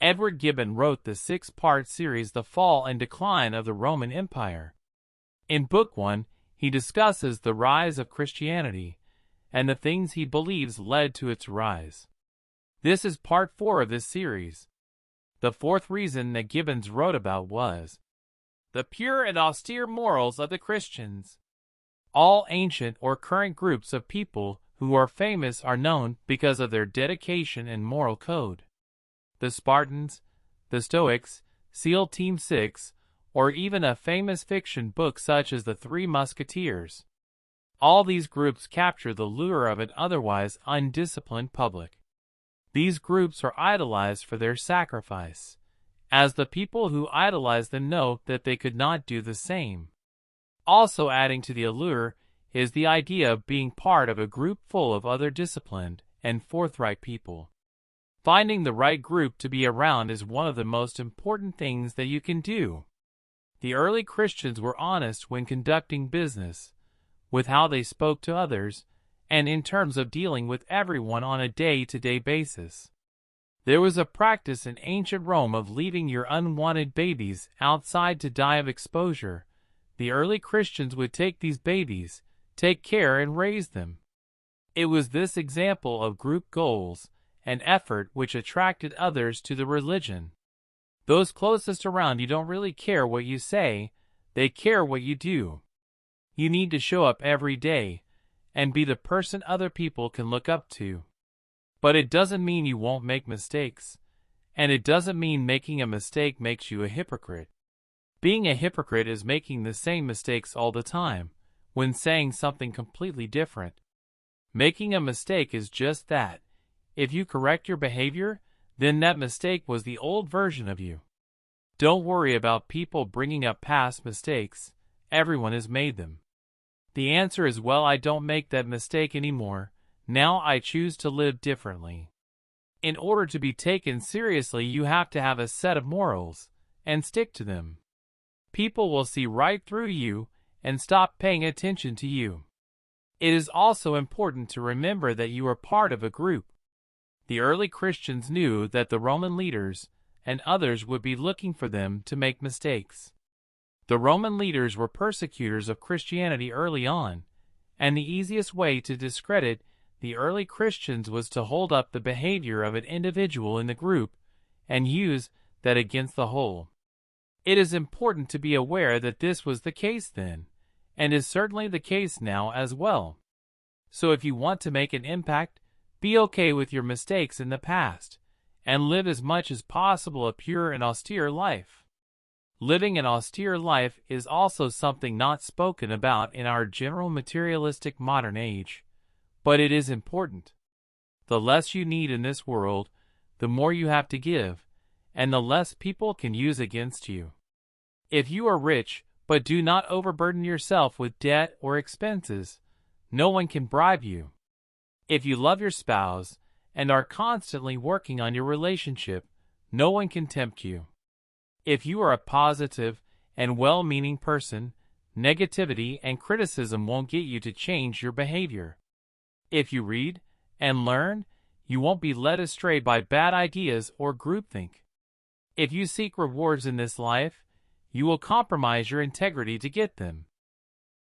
Edward Gibbon wrote the 6-part series The Fall and Decline of the Roman Empire. In Book 1, he discusses the rise of Christianity and the things he believes led to its rise. This is Part 4 of this series. The fourth reason that Gibbons wrote about was the pure and austere morals of the Christians. All ancient or current groups of people who are famous are known because of their dedication and moral code. The Spartans, the Stoics, SEAL Team 6, or even a famous fiction book such as The Three Musketeers. All these groups capture the lure of an otherwise undisciplined public. These groups are idolized for their sacrifice, as the people who idolize them know that they could not do the same. Also adding to the allure is the idea of being part of a group full of other disciplined and forthright people. Finding the right group to be around is one of the most important things that you can do. The early Christians were honest when conducting business, with how they spoke to others, and in terms of dealing with everyone on a day-to-day basis. There was a practice in ancient Rome of leaving your unwanted babies outside to die of exposure. The early Christians would take these babies, take care and raise them. It was this example of group goals and effort which attracted others to the religion. Those closest around you don't really care what you say, they care what you do. You need to show up every day and be the person other people can look up to. But it doesn't mean you won't make mistakes, and it doesn't mean making a mistake makes you a hypocrite. Being a hypocrite is making the same mistakes all the time, when saying something completely different. Making a mistake is just that. If you correct your behavior, then that mistake was the old version of you. Don't worry about people bringing up past mistakes. Everyone has made them. The answer is, well, I don't make that mistake anymore. Now I choose to live differently. In order to be taken seriously, you have to have a set of morals and stick to them. People will see right through you and stop paying attention to you. It is also important to remember that you are part of a group. The early Christians knew that the Roman leaders and others would be looking for them to make mistakes. The Roman leaders were persecutors of Christianity early on, and the easiest way to discredit the early Christians was to hold up the behavior of an individual in the group and use that against the whole. It is important to be aware that this was the case then, and is certainly the case now as well. So if you want to make an impact, be okay with your mistakes in the past, and live as much as possible a pure and austere life. Living an austere life is also something not spoken about in our general materialistic modern age, but it is important. The less you need in this world, the more you have to give, and the less people can use against you. If you are rich, but do not overburden yourself with debt or expenses, no one can bribe you. If you love your spouse and are constantly working on your relationship, no one can tempt you. If you are a positive and well-meaning person, negativity and criticism won't get you to change your behavior. If you read and learn, you won't be led astray by bad ideas or groupthink. If you seek rewards in this life, you will compromise your integrity to get them.